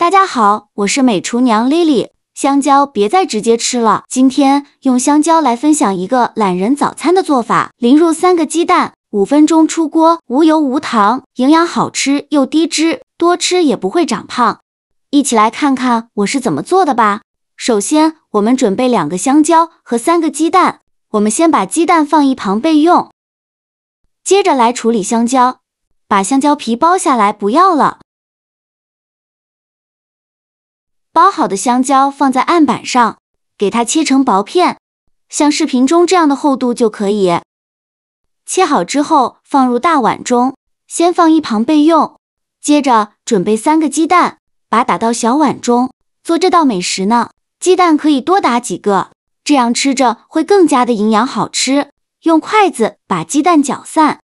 大家好，我是美厨娘 Lily。香蕉别再直接吃了，今天用香蕉来分享一个懒人早餐的做法。淋入3个鸡蛋，5分钟出锅，无油无糖，营养好吃又低脂，多吃也不会长胖。一起来看看我是怎么做的吧。首先，我们准备2个香蕉和3个鸡蛋，我们先把鸡蛋放一旁备用。接着来处理香蕉，把香蕉皮剥下来不要了。剥好的香蕉放在案板上，给它切成薄片，像视频中这样的厚度就可以。切好之后放入大碗中，先放一旁备用。接着准备3个鸡蛋，把打到小碗中。做这道美食呢，鸡蛋可以多打几个，这样吃着会更加的营养好吃。用筷子把鸡蛋搅散，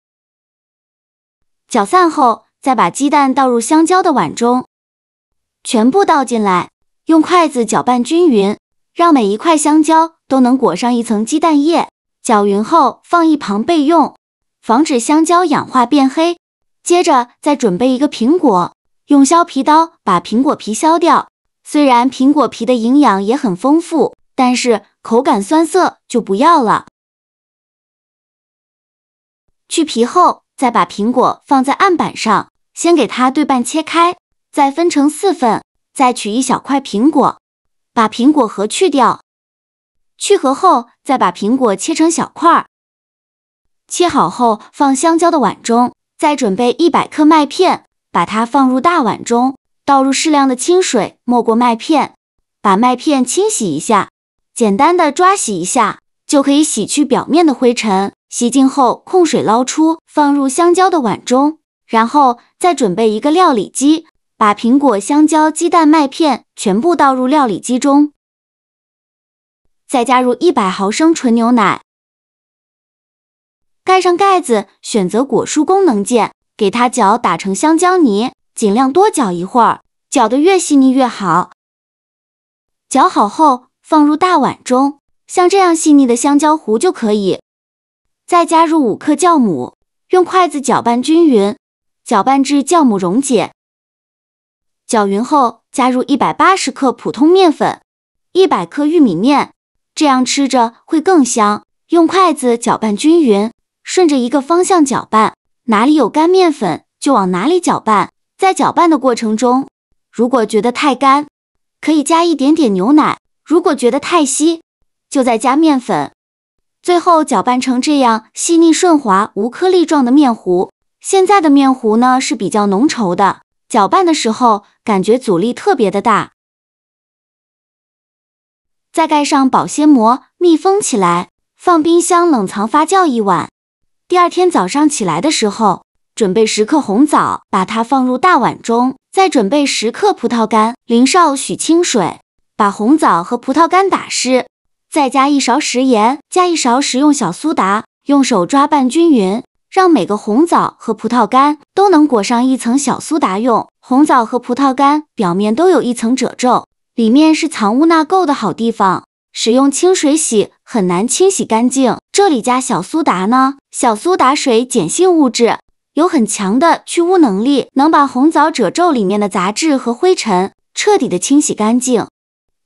搅散后再把鸡蛋倒入香蕉的碗中，全部倒进来。用筷子搅拌均匀，让每一块香蕉都能裹上一层鸡蛋液。搅匀后放一旁备用，防止香蕉氧化变黑。接着再准备一个苹果，用削皮刀把苹果皮削掉。虽然苹果皮的营养也很丰富，但是口感酸涩就不要了。去皮后再把苹果放在案板上，先给它对半切开，再分成4份。再取一小块苹果，把苹果核去掉。去核后，再把苹果切成小块。切好后放香蕉的碗中，再准备100克麦片，把它放入大碗中，倒入适量的清水没过麦片，把麦片清洗一下，简单的抓洗一下，就可以洗去表面的灰尘。洗净后控水捞出，放入香蕉的碗中，然后再准备一个料理机。把苹果、香蕉、鸡蛋、麦片全部倒入料理机中，再加入100毫升纯牛奶，盖上盖子，选择果蔬功能键，给它搅打成香蕉泥，尽量多搅一会儿，搅得越细腻越好。搅好后放入大碗中，像这样细腻的香蕉糊就可以。再加入5克酵母，用筷子搅拌均匀，搅拌至酵母溶解。搅匀后，加入180克普通面粉，100克玉米面，这样吃着会更香。用筷子搅拌均匀，顺着一个方向搅拌，哪里有干面粉就往哪里搅拌。在搅拌的过程中，如果觉得太干，可以加一点点牛奶；如果觉得太稀，就再加面粉。最后搅拌成这样细腻顺滑、无颗粒状的面糊。现在的面糊呢是比较浓稠的，搅拌的时候感觉阻力特别的大。再盖上保鲜膜，密封起来，放冰箱冷藏发酵1晚。第2天早上起来的时候，准备10克红枣，把它放入大碗中，再准备10克葡萄干，淋上许清水，把红枣和葡萄干打湿，再加1勺食盐，加1勺食用小苏打，用手抓拌均匀。让每个红枣和葡萄干都能裹上一层小苏打用。红枣和葡萄干表面都有一层褶皱，里面是藏污纳垢的好地方。使用清水洗很难清洗干净，这里加小苏打呢，小苏打水碱性物质，有很强的去污能力，能把红枣褶皱里面的杂质和灰尘彻底的清洗干净。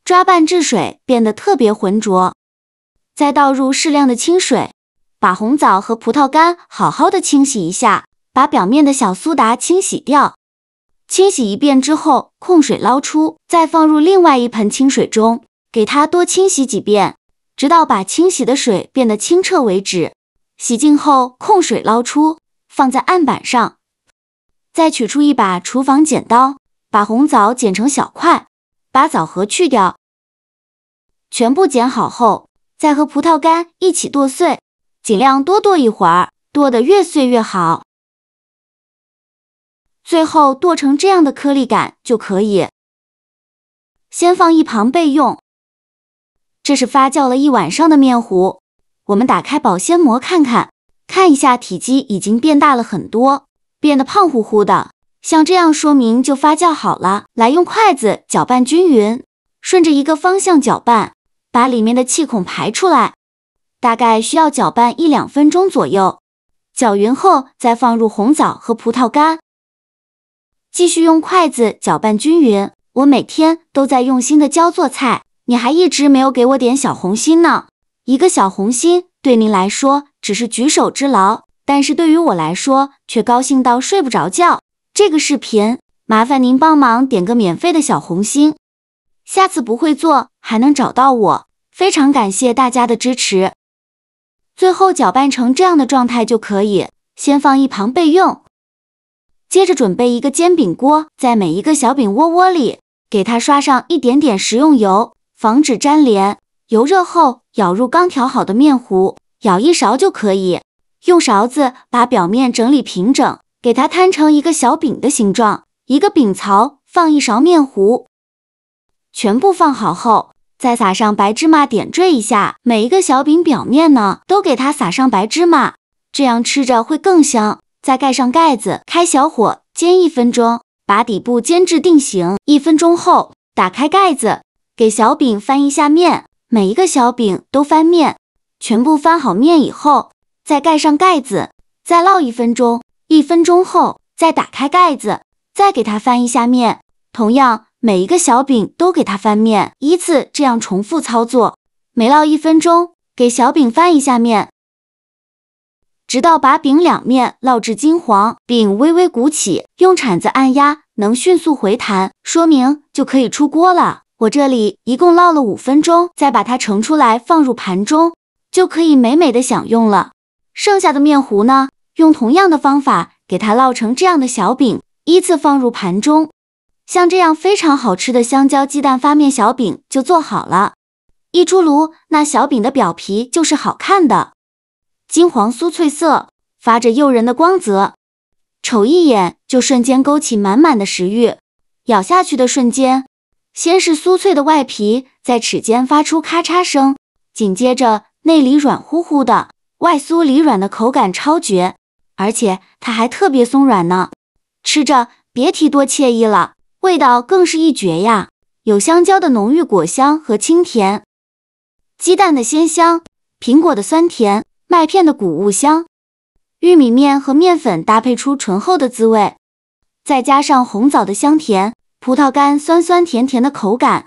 抓拌至水变得特别浑浊，再倒入适量的清水。把红枣和葡萄干好好的清洗一下，把表面的小苏打清洗掉。清洗一遍之后，控水捞出，再放入另外一盆清水中，给它多清洗几遍，直到把清洗的水变得清澈为止。洗净后，控水捞出，放在案板上。再取出一把厨房剪刀，把红枣剪成小块，把枣核去掉。全部剪好后，再和葡萄干一起剁碎。尽量多剁一会儿，剁得越碎越好。最后剁成这样的颗粒感就可以。先放一旁备用。这是发酵了1晚上的面糊，我们打开保鲜膜看看，看一下体积已经变大了很多，变得胖乎乎的，像这样说明就发酵好了。来用筷子搅拌均匀，顺着一个方向搅拌，把里面的气孔排出来。大概需要搅拌1-2分钟左右，搅匀后再放入红枣和葡萄干，继续用筷子搅拌均匀。我每天都在用心的教做菜，你还一直没有给我点小红心呢。一个小红心对您来说只是举手之劳，但是对于我来说却高兴到睡不着觉。这个视频麻烦您帮忙点个免费的小红心，下次不会做还能找到我，非常感谢大家的支持。最后搅拌成这样的状态就可以，先放一旁备用。接着准备一个煎饼锅，在每一个小饼窝窝里给它刷上一点点食用油，防止粘连。油热后舀入刚调好的面糊，舀一勺就可以。用勺子把表面整理平整，给它摊成一个小饼的形状。一个饼槽放一勺面糊，全部放好后，再撒上白芝麻点缀一下。每一个小饼表面呢，都给它撒上白芝麻，这样吃着会更香。再盖上盖子，开小火煎1分钟，把底部煎至定型。1分钟后，打开盖子，给小饼翻一下面，每一个小饼都翻面。全部翻好面以后，再盖上盖子，再烙1分钟。1分钟后，再打开盖子，再给它翻一下面。同样，每一个小饼都给它翻面，依次这样重复操作。每烙1分钟，给小饼翻一下面，直到把饼两面烙至金黄，并微微鼓起，用铲子按压能迅速回弹，说明就可以出锅了。我这里一共烙了5分钟，再把它盛出来放入盘中，就可以美美的享用了。剩下的面糊呢，用同样的方法给它烙成这样的小饼，依次放入盘中。像这样非常好吃的香蕉鸡蛋发面小饼就做好了。一出炉，那小饼的表皮就是好看的，金黄酥脆色，发着诱人的光泽，瞅一眼就瞬间勾起满满的食欲。咬下去的瞬间，先是酥脆的外皮在齿间发出咔嚓声，紧接着内里软乎乎的，外酥里软的口感超绝，而且它还特别松软呢，吃着别提多惬意了，味道更是一绝呀！有香蕉的浓郁果香和清甜，鸡蛋的鲜香，苹果的酸甜，麦片的谷物香，玉米面和面粉搭配出醇厚的滋味，再加上红枣的香甜，葡萄干酸酸甜甜的口感，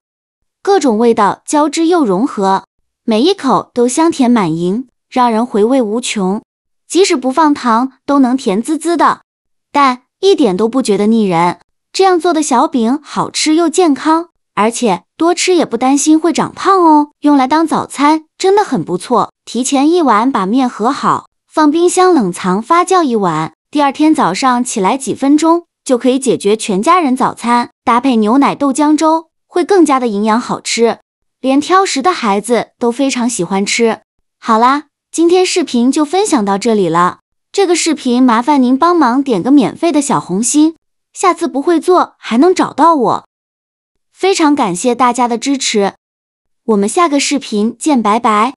各种味道交织又融合，每一口都香甜满盈，让人回味无穷。即使不放糖都能甜滋滋的，但一点都不觉得腻人。这样做的小饼好吃又健康，而且多吃也不担心会长胖哦。用来当早餐真的很不错。提前1晚把面和好，放冰箱冷藏发酵1晚，第二天早上起来几分钟就可以解决全家人早餐，搭配牛奶豆浆粥会更加的营养好吃，连挑食的孩子都非常喜欢吃。好啦，今天视频就分享到这里了。这个视频麻烦您帮忙点个免费的小红心，下次不会做还能找到我。非常感谢大家的支持，我们下个视频见，拜拜。